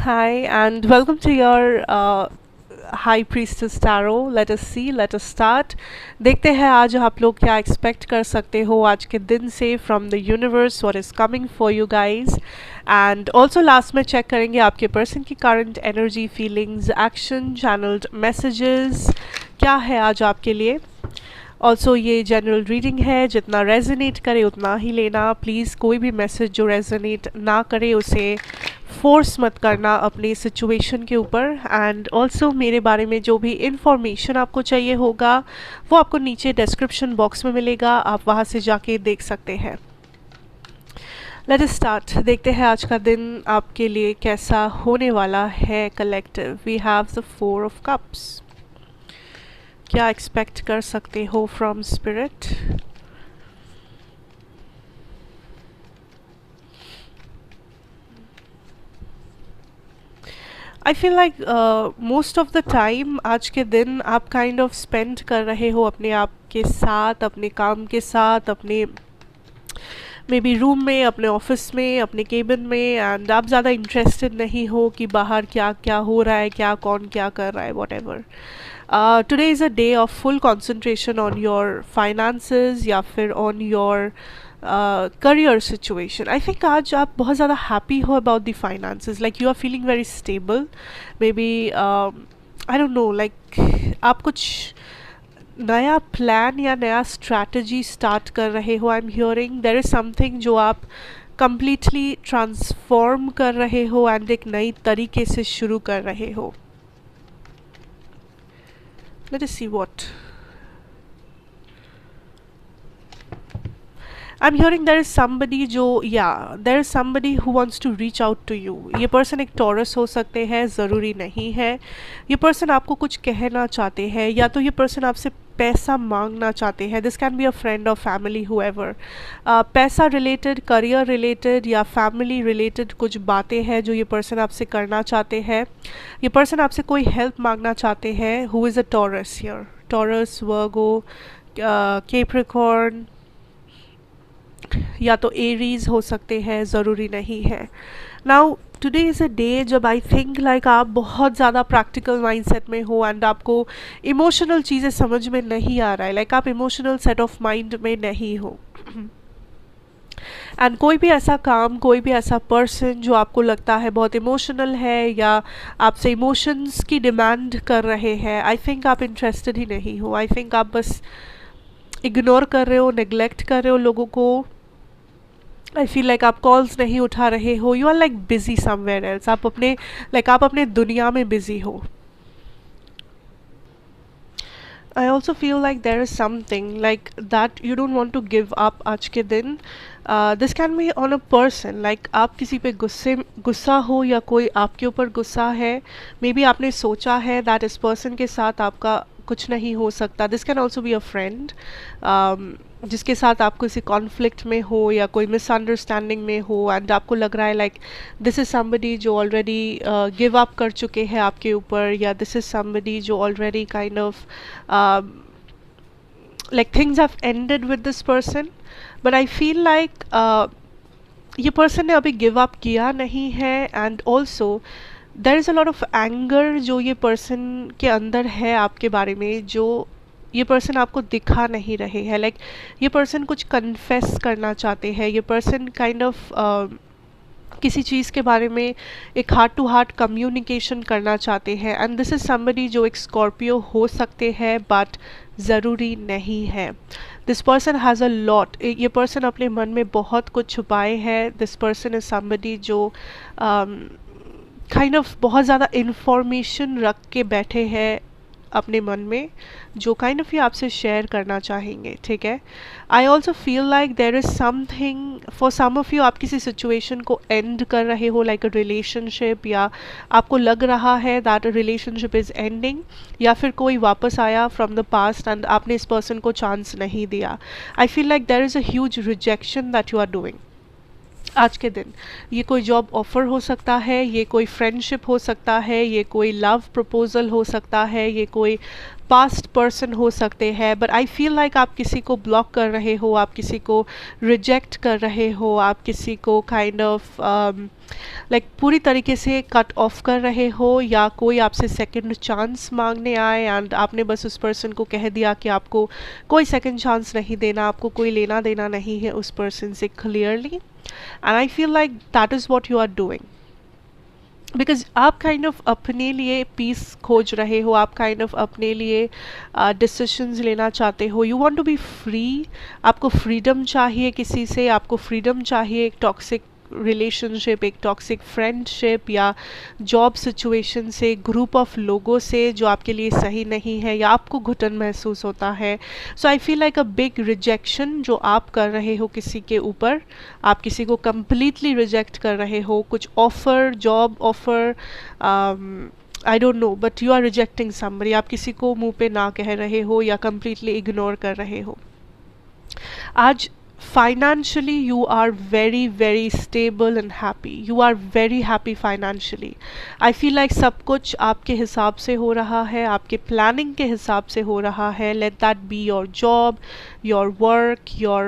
Hi, and welcome to your High Priestess Tarot. Let us see, let us start. देखते हैं आज आप लोग क्या एक्सपेक्ट कर सकते हो आज के दिन से from the universe what is coming for you guys and also last में चेक करेंगे आपके पर्सन की current energy feelings action channelled messages क्या है आज आपके लिए. ऑल्सो ये जनरल रीडिंग है, जितना रेजोनेट करे उतना ही लेना. प्लीज़ कोई भी मैसेज जो रेजोनेट ना करे उसे फोर्स मत करना अपनी सिचुएशन के ऊपर. एंड ऑल्सो मेरे बारे में जो भी इंफॉर्मेशन आपको चाहिए होगा वो आपको नीचे डिस्क्रिप्शन बॉक्स में मिलेगा, आप वहाँ से जाके देख सकते हैं. Let us start. देखते हैं आज का दिन आपके लिए कैसा होने वाला है. Collective we have the 4 of cups. क्या एक्सपेक्ट कर सकते हो from spirit. I feel like most of the time आज के दिन आप काइंड ऑफ स्पेंड कर रहे हो अपने आप के साथ, अपने काम के साथ, अपने मे बी रूम में, अपने ऑफिस में, अपने केबिन में. एंड आप ज़्यादा इंटरेस्टेड नहीं हो कि बाहर क्या क्या हो रहा है, क्या कौन क्या कर रहा है, what ever. Today is a day of full concentration on your finances या फिर on your career situation. I think आज आप बहुत ज़्यादा happy हो about the finances, like you are feeling very stable. Maybe I don't know, like आप कुछ नया प्लान या नया स्ट्रैटेजी स्टार्ट कर रहे हो. I am hearing there is something जो आप completely ट्रांसफॉर्म कर रहे हो एंड एक नई तरीके से शुरू कर रहे हो. Let us see what. I'm hearing there is somebody जो there is somebody who wants to reach out to you. ये पर्सन एक टॉरस हो सकते हैं, ज़रूरी नहीं है. ये पर्सन आपको कुछ कहना चाहते हैं या तो ये पर्सन आपसे पैसा मांगना चाहते हैं. This can be a friend और फैमिली हुएवर. पैसा रिलेटेड, करियर रिलेटेड या फैमिली रिलेटेड कुछ बातें हैं जो ये पर्सन आपसे करना चाहते हैं. ये पर्सन आपसे कोई हेल्प मांगना चाहते हैं. Who is a Taurus here. Taurus, Virgo, Capricorn या तो एरीज हो सकते हैं, ज़रूरी नहीं है. Now today is a day जब आई थिंक लाइक आप बहुत ज़्यादा प्रैक्टिकल माइंडसेट में हो एंड आपको इमोशनल चीज़ें समझ में नहीं आ रहा है. लाइक आप इमोशनल सेट ऑफ माइंड में नहीं हो. एंड कोई भी ऐसा काम, कोई भी ऐसा पर्सन जो आपको लगता है बहुत इमोशनल है या आपसे इमोशंस की डिमांड कर रहे हैं, आई थिंक आप इंटरेस्टेड ही नहीं हो. आई थिंक आप बस इग्नोर कर रहे हो, नेग्लेक्ट कर रहे हो लोगों को. आई फील लाइक आप कॉल्स नहीं उठा रहे हो. You are like busy somewhere else. आप अपने आप अपने दुनिया में बिजी हो. I also feel like there is something like that you don't want to give up आज के दिन. This can be on a person. Like आप किसी पे गुस्सा हो या कोई आपके ऊपर गुस्सा है. मे बी आपने सोचा है दैट इस पर्सन के साथ आपका कुछ नहीं हो सकता. This can also be a friend जिसके साथ आप किसी कॉन्फ्लिक्ट में हो या कोई मिसअंडरस्टैंडिंग में हो एंड आपको लग रहा है लाइक दिस इज़ समबडी जो ऑलरेडी गिव अप कर चुके हैं आपके ऊपर, या दिस इज़ समबडी जो already kind of like things have ended with this person. But I feel like ये पर्सन ने अभी गिव अप किया नहीं है. And also there is a lot of anger जो ये पर्सन के अंदर है आपके बारे में, जो ये पर्सन आपको दिखा नहीं रहे हैं. लाइक ये पर्सन कुछ कन्फेस करना चाहते हैं. ये पर्सन काइंड ऑफ किसी चीज़ के बारे में एक हार्ट टू हार्ट कम्युनिकेशन करना चाहते हैं. एंड दिस इज़ समबडी जो एक स्कॉर्पियो हो सकते हैं बट ज़रूरी नहीं है. This person has a lot. ये पर्सन अपने मन में बहुत कुछ छुपाए हैं. दिस पर्सन इज़ समबडी जो काइंड ऑफ बहुत ज़्यादा इन्फॉर्मेशन रख के बैठे हैं अपने मन में, जो काइंड ऑफ ये आपसे शेयर करना चाहेंगे. ठीक है. I also feel like there is something for some of you. आप किसी सिचुएशन को एंड कर रहे हो लाइक अ रिलेशनशिप, या आपको लग रहा है that a relationship is ending, या फिर कोई वापस आया फ्रॉम द पास्ट एंड आपने इस पर्सन को चांस नहीं दिया. I feel like there is a huge rejection that you are doing आज के दिन. ये कोई जॉब ऑफर हो सकता है, ये कोई फ्रेंडशिप हो सकता है, ये कोई लव प्रपोजल हो सकता है, ये कोई पास्ट पर्सन हो सकते हैं, बट आई फील लाइक आप किसी को ब्लॉक कर रहे हो, आप किसी को रिजेक्ट कर रहे हो, आप किसी को काइंड ऑफ लाइक पूरी तरीके से कट ऑफ कर रहे हो, या कोई आपसे सेकंड चांस मांगने आए एंड आपने बस उस पर्सन को कह दिया कि आपको कोई सेकंड चांस नहीं देना, आपको कोई लेना देना नहीं है उस पर्सन से clearly, and I feel like that is what you are doing, because आप काइंड ऑफ अपने लिए पीस खोज रहे हो, आप काइंड ऑफ अपने लिए डिसीशंस लेना चाहते हो, you want to be free, आपको फ्रीडम चाहिए किसी से, आपको फ्रीडम चाहिए एक टॉक्सिक रिलेशनशिप, एक टॉक्सिक फ्रेंडशिप या जॉब सिचुएशन से, ग्रुप ऑफ लोगों से जो आपके लिए सही नहीं है या आपको घुटन महसूस होता है. So I feel like a big rejection जो आप कर रहे हो किसी के ऊपर, आप किसी को कंप्लीटली रिजेक्ट कर रहे हो, कुछ offer, job offer, I don't know, but you are rejecting somebody, आप किसी को मुंह पे ना कह रहे हो या कंप्लीटली इग्नोर कर रहे हो. आज financially you are very very stable and happy, you are very happy financially. I feel like सब कुछ आपके हिसाब से हो रहा है, आपके प्लानिंग के हिसाब से हो रहा है. let that be your job, your work, your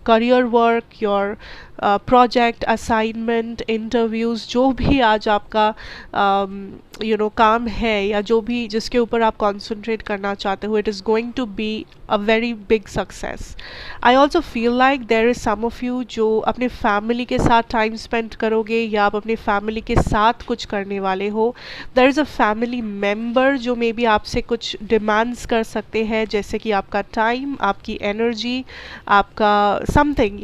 career work, your project, assignment, interviews, जो भी आज आपका काम है या जो भी जिसके ऊपर आप कॉन्सेंट्रेट करना चाहते हो, it is going to be a very big success. I also feel like there is some of you जो अपने फैमिली के साथ टाइम स्पेंड करोगे या आप अपने फैमिली के साथ कुछ करने वाले हो. There is a family member जो मे बी आपसे कुछ डिमांड्स कर सकते हैं, जैसे कि आपका टाइम, आपकी एनर्जी, आपका something,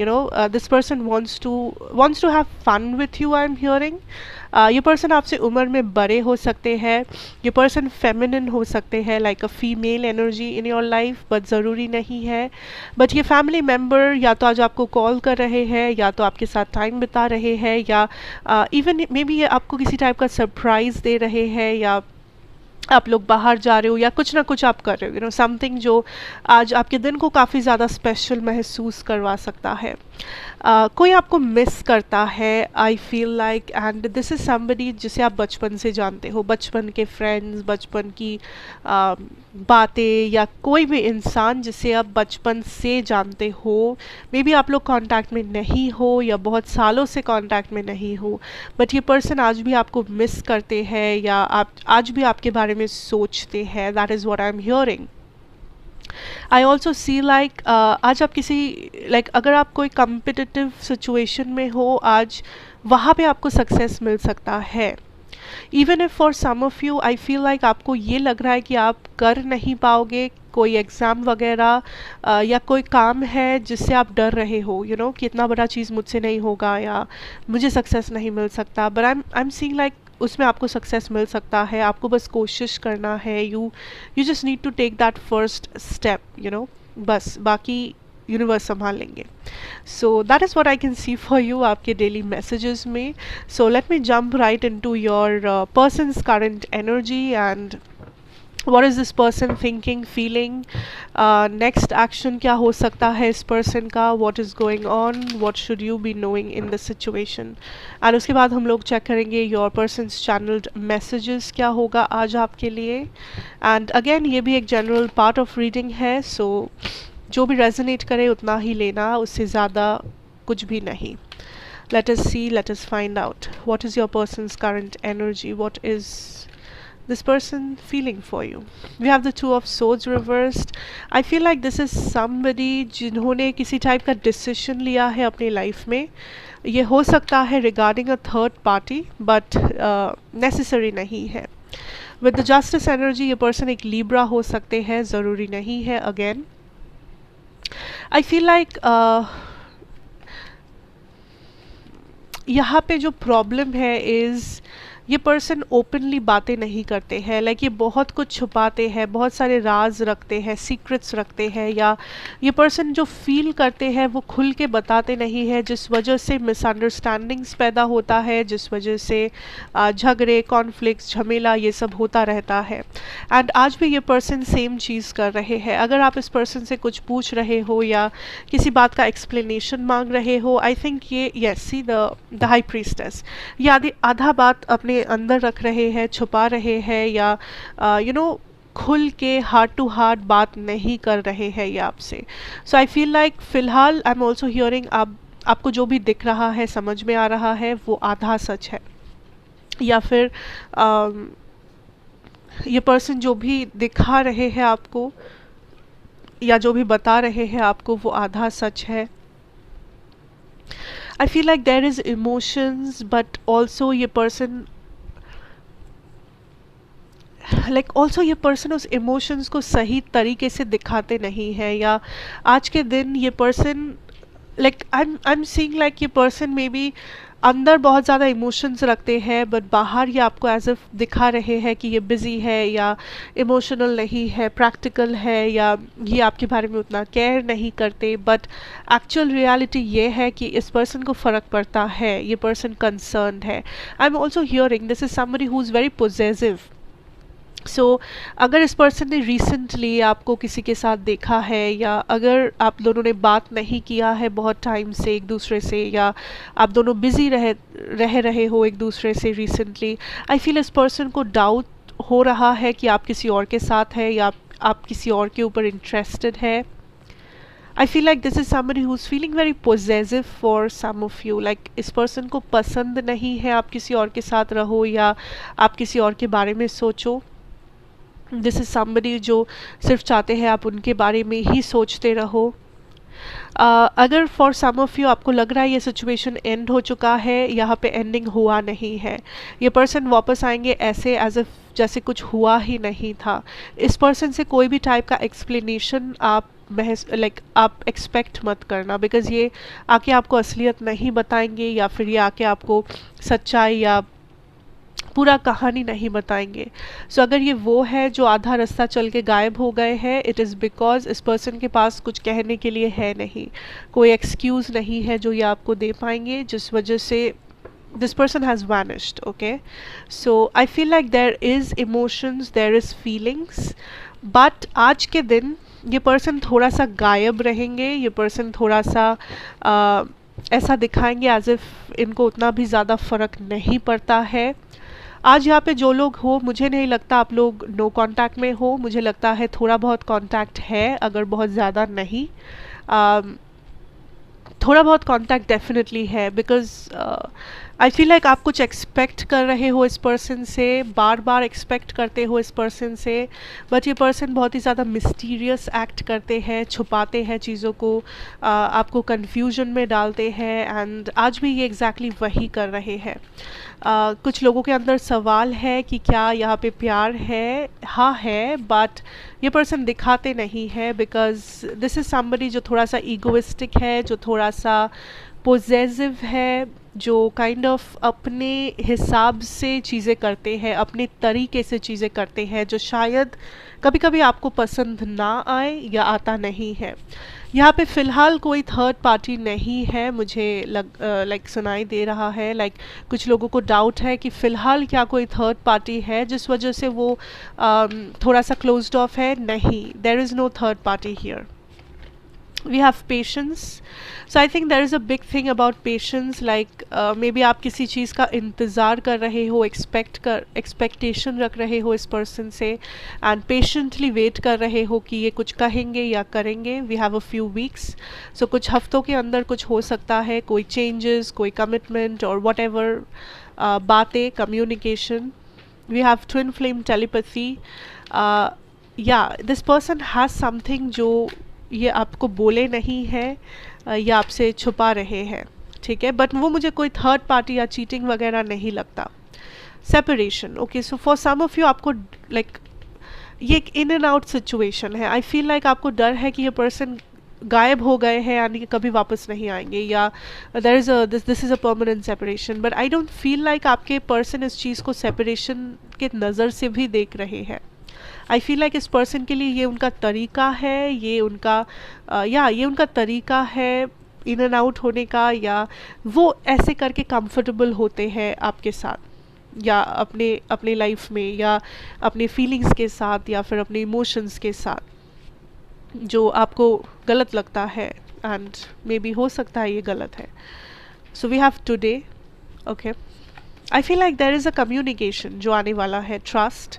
this person wants to have fun with you. I'm hearing ये पर्सन आपसे उम्र में बड़े हो सकते हैं, ये पर्सन फेमिनिन हो सकते हैं, like a female energy in your life, but ज़रूरी नहीं है. बट ये फैमिली मेम्बर या तो आज आपको कॉल कर रहे हैं, या तो आपके साथ टाइम बिता रहे हैं, या इवन मे बी ये आपको किसी टाइप का सरप्राइज़ दे रहे हैं, या आप लोग बाहर जा रहे हो या कुछ ना कुछ आप कर रहे हो, समथिंग जो आज आपके दिन को काफ़ी ज़्यादा स्पेशल महसूस करवा सकता है. कोई आपको मिस करता है, I feel like, and this is somebody जिसे आप बचपन से जानते हो, बचपन के फ्रेंड्स, बचपन की बातें, या कोई भी इंसान जिसे आप बचपन से जानते हो. मे बी आप लोग कांटेक्ट में नहीं हो या बहुत सालों से कांटेक्ट में नहीं हो, बट ये पर्सन आज भी आपको मिस करते हैं या आप आज भी आपके बारे में सोचते हैं. That is what I am hearing. I also see like आज आप किसी अगर आप कोई कम्पिटिटिव सिचुएशन में हो, आज वहाँ पे आपको सक्सेस मिल सकता है. Even if for some of you I feel like आपको ये लग रहा है कि आप कर नहीं पाओगे कोई एग्ज़ाम वगैरह, या कोई काम है जिससे आप डर रहे हो, कि इतना बड़ा चीज़ मुझसे नहीं होगा या मुझे सक्सेस नहीं मिल सकता. But I am seeing like उसमें आपको सक्सेस मिल सकता है, आपको बस कोशिश करना है. You just need to take that first step, बस बाकी यूनिवर्स संभाल लेंगे. So that is what I can see for you आपके डेली मैसेजेस में. So let me jump right into your person's current energy and what is this person thinking, feeling, next action क्या हो सकता है इस person का, what is going on, what should you be knowing in this situation. and उसके बाद हम लोग चेक करेंगे your person's channeled messages क्या होगा आज आपके लिए. and again ये भी एक general part of reading है, so जो भी resonate करे उतना ही लेना, उससे ज़्यादा कुछ भी नहीं. let us see, let us find out what is your person's current energy, what is this person feeling for you. We have the Two of Swords reversed. I feel like this is somebody जिन्होंने किसी type का decision लिया है अपनी life में. ये हो सकता है regarding a third party, but necessary नहीं है. विद द जस्टिस एनर्जी ये पर्सन एक लीब्रा हो सकते हैं, ज़रूरी नहीं है. अगेन आई फील लाइक यहाँ पे जो प्रॉब्लम है इज़ ये पर्सन ओपनली बातें नहीं करते हैं, ये बहुत कुछ छुपाते हैं, बहुत सारे राज रखते हैं, सीक्रेट्स रखते हैं, या ये पर्सन जो फील करते हैं वो खुल के बताते नहीं है, जिस वजह से मिसअंडरस्टैंडिंग्स पैदा होता है, जिस वजह से झगड़े, कॉन्फ्लिक्ट्स, झमेला ये सब होता रहता है. एंड आज भी ये पर्सन सेम चीज़ कर रहे हैं. अगर आप इस पर्सन से कुछ पूछ रहे हो या किसी बात का एक्सप्लेनेशन मांग रहे हो, आई थिंक ये yes see the high priestess, ये आधा बात अपने अंदर रख रहे हैं, छुपा रहे हैं, या खुल के हार्ट टू हार्ट बात नहीं कर रहे हैं ये आपसे. सो आई फील लाइक फ़िलहाल आई एम ऑल्सो हियरिंग, आपको जो भी दिख रहा है, समझ में आ रहा है, वो आधा सच है. या फिर ये पर्सन जो भी दिखा रहे हैं आपको या जो भी बता रहे हैं आपको, वो आधा सच है. I feel like there is emotions, but also ये पर्सन ऑल्सो ये पर्सन उस इमोशंस को सही तरीके से दिखाते नहीं है. या आज के दिन ये person I am seeing like ये पर्सन मे बी अंदर बहुत ज़्यादा इमोशंस रखते हैं, बट बाहर ये आपको एज इफ दिखा रहे हैं कि ये बिज़ी है या इमोशनल नहीं है, प्रैक्टिकल है, या ये आपके बारे में उतना केयर नहीं करते. बट एक्चुअल रियलिटी ये है कि इस पर्सन को फ़र्क पड़ता है, ये पर्सन कंसर्न्ड है. I am also hearing this is somebody who is very possessive. So अगर इस पर्सन ने रिसेंटली आपको किसी के साथ देखा है, या अगर आप दोनों ने बात नहीं किया है बहुत टाइम से एक दूसरे से, या आप दोनों बिज़ी रह रहे हो एक दूसरे से रिसेंटली, आई फील इस पर्सन को डाउट हो रहा है कि आप किसी और के साथ है, या आप किसी और के ऊपर इंटरेस्टेड है. I feel like this is somebody who is feeling very possessive for some of you. Like इस पर्सन को पसंद नहीं है आप किसी और के साथ रहो या आप किसी और के बारे में सोचो. दिस इज़ समबडी जो सिर्फ चाहते हैं आप उनके बारे में ही सोचते रहो. अगर फॉर सम ऑफ यू आपको लग रहा है ये सिचुएशन एंड हो चुका है, यहाँ पे एंडिंग हुआ नहीं है, ये पर्सन वापस आएंगे ऐसे एज इफ जैसे कुछ हुआ ही नहीं था. इस पर्सन से कोई भी टाइप का एक्सप्लेनेशन आप आप एक्सपेक्ट मत करना, बिकॉज़ ये आके आपको असलियत नहीं बताएंगे, या फिर ये आके आपको सच्चाई या पूरा कहानी नहीं बताएंगे. सो अगर ये वो है जो आधा रास्ता चल के गायब हो गए हैं, इट इज़ बिकॉज इस पर्सन के पास कुछ कहने के लिए है नहीं, कोई एक्सक्यूज़ नहीं है जो ये आपको दे पाएंगे, जिस वजह से this person has vanished. Okay, so I feel like there is emotions, there is feelings, but आज के दिन ये पर्सन थोड़ा सा गायब रहेंगे. ये पर्सन थोड़ा सा ऐसा दिखाएंगे एज इफ इनको उतना भी ज़्यादा फ़र्क नहीं पड़ता है. आज यहाँ पे जो लोग हो, मुझे नहीं लगता आप लोग नो कांटेक्ट में हो, मुझे लगता है थोड़ा बहुत कांटेक्ट है, अगर बहुत ज़्यादा नहीं. थोड़ा बहुत कांटेक्ट डेफिनेटली है, बिकॉज आई फील लाइक आप कुछ एक्सपेक्ट कर रहे हो इस पर्सन से, बार बार एक्सपेक्ट करते हो इस पर्सन से, बट ये पर्सन बहुत ही ज़्यादा मिस्टीरियस एक्ट करते हैं, छुपाते हैं चीज़ों को, आपको कन्फ्यूजन में डालते हैं. एंड आज भी ये एग्जैक्टली वही कर रहे हैं. कुछ लोगों के अंदर सवाल है कि क्या यहाँ पे प्यार है. हाँ है, बट ये पर्सन दिखाते नहीं है, बिकॉज दिस इज़ समबडी जो थोड़ा सा ईगोइस्टिक है, जो थोड़ा सा पोजेसिव है, जो काइंड ऑफ अपने हिसाब से चीज़ें करते हैं, अपने तरीके से चीज़ें करते हैं, जो शायद कभी कभी आपको पसंद ना आए या आता नहीं है. यहाँ पे फ़िलहाल कोई थर्ड पार्टी नहीं है, मुझे लाइक सुनाई दे रहा है. लाइक कुछ लोगों को डाउट है कि फ़िलहाल क्या कोई थर्ड पार्टी है जिस वजह से वो थोड़ा सा क्लोज्ड ऑफ है. नहीं, there is no third party here. we have patience. So I think there is a big thing about patience, like maybe आप किसी चीज़ का इंतज़ार कर रहे हो, एक्सपेक्टेशन रख रहे हो इस पर्सन से, एंड पेशेंटली वेट कर रहे हो कि ये कुछ कहेंगे या करेंगे. We have a few weeks, so कुछ हफ्तों के अंदर कुछ हो सकता है, कोई चेंजेस, कोई कमिटमेंट और वट एवर बातें, communication. We have twin flame telepathy. या दिस पर्सन हैज़ समथिंग जो ये आपको बोले नहीं है या आपसे छुपा रहे हैं, ठीक है, बट वो मुझे कोई थर्ड पार्टी या चीटिंग वगैरह नहीं लगता. Separation, okay, so for some of you आपको लाइक ये एक इन एंड आउट सिचुएशन है. आई फील लाइक आपको डर है कि ये पर्सन गायब हो गए हैं यानी कि कभी वापस नहीं आएंगे, या there is this is a permanent separation. But I don't feel like आपके पर्सन इस चीज़ को सेपरेशन के नज़र से भी देख रहे हैं. आई फील लाइक इस पर्सन के लिए ये उनका तरीका है, ये उनका तरीका है इन एंड आउट होने का, या वो ऐसे करके कंफर्टेबल होते हैं आपके साथ, या अपने लाइफ में, या अपने फीलिंग्स के साथ, या फिर अपने इमोशंस के साथ, जो आपको गलत लगता है, एंड मे बी हो सकता है ये गलत है. So we have today, okay, I feel like there is a communication जो आने वाला है, ट्रस्ट।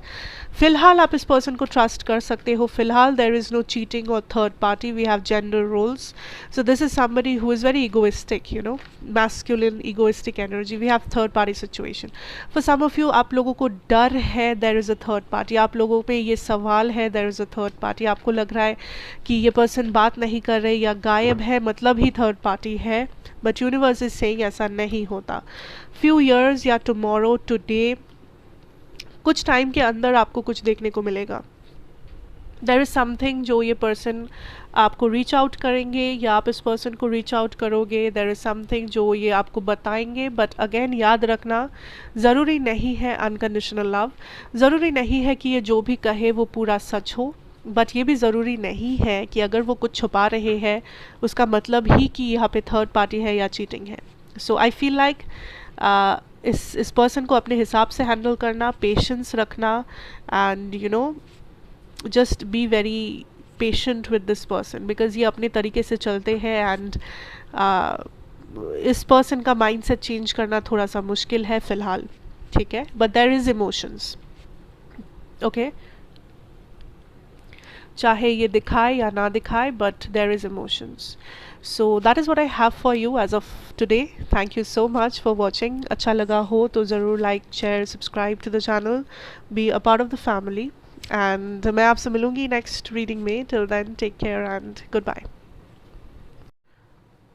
फिलहाल आप इस पर्सन को ट्रस्ट कर सकते हो, फिलहाल देयर इज़ नो चीटिंग और third party, we have gender roles, so this is somebody who is very egoistic, you know, masculine egoistic energy, we have third party situation. For some of you, आप लोगों को डर है, there is a third party, आप लोगों पे ये सवाल है, there is a third party, आपको लग रहा है कि ये पर्सन बात नहीं कर रहे या गायब है, मतलब ही थर्ड पार्टी है, बट यूनिवर्स इज सेइंग ऐसा नहीं होता। फ्यू ईयर्स या टुमारो, टुडे, कुछ टाइम के अंदर आपको कुछ देखने को मिलेगा। देयर इज़ समथिंग जो ये पर्सन आपको रीच आउट करेंगे या आप इस पर्सन को रीच आउट करोगे, देयर इज़ समथिंग जो ये आपको बताएंगे, बट अगेन याद रखना, ज़रूरी नहीं है अनकंडीशनल लव, ज़रूरी नहीं है कि ये जो भी कहे वो पूरा सच हो, बट ये भी ज़रूरी नहीं है कि अगर वो कुछ छुपा रहे हैं उसका मतलब ही कि यहाँ पे थर्ड पार्टी है या चीटिंग है। सो आई फील लाइक इस पर्सन को अपने हिसाब से हैंडल करना, पेशेंस रखना, and you know just be very patient with this person, because ये अपने तरीके से चलते हैं, एंड इस पर्सन का माइंड सेट चेंज करना थोड़ा सा मुश्किल है फ़िलहाल, ठीक है, but there is emotions, okay, चाहे ये दिखाए या ना दिखाए, but there is emotions. So that is what I have for you as of today. Thank you so much for watching. अच्छा लगा हो तो ज़रूर like, share, subscribe to the channel, be a part of the family, and मैं आपसे मिलूंगी next reading में। Till then take care and good bye.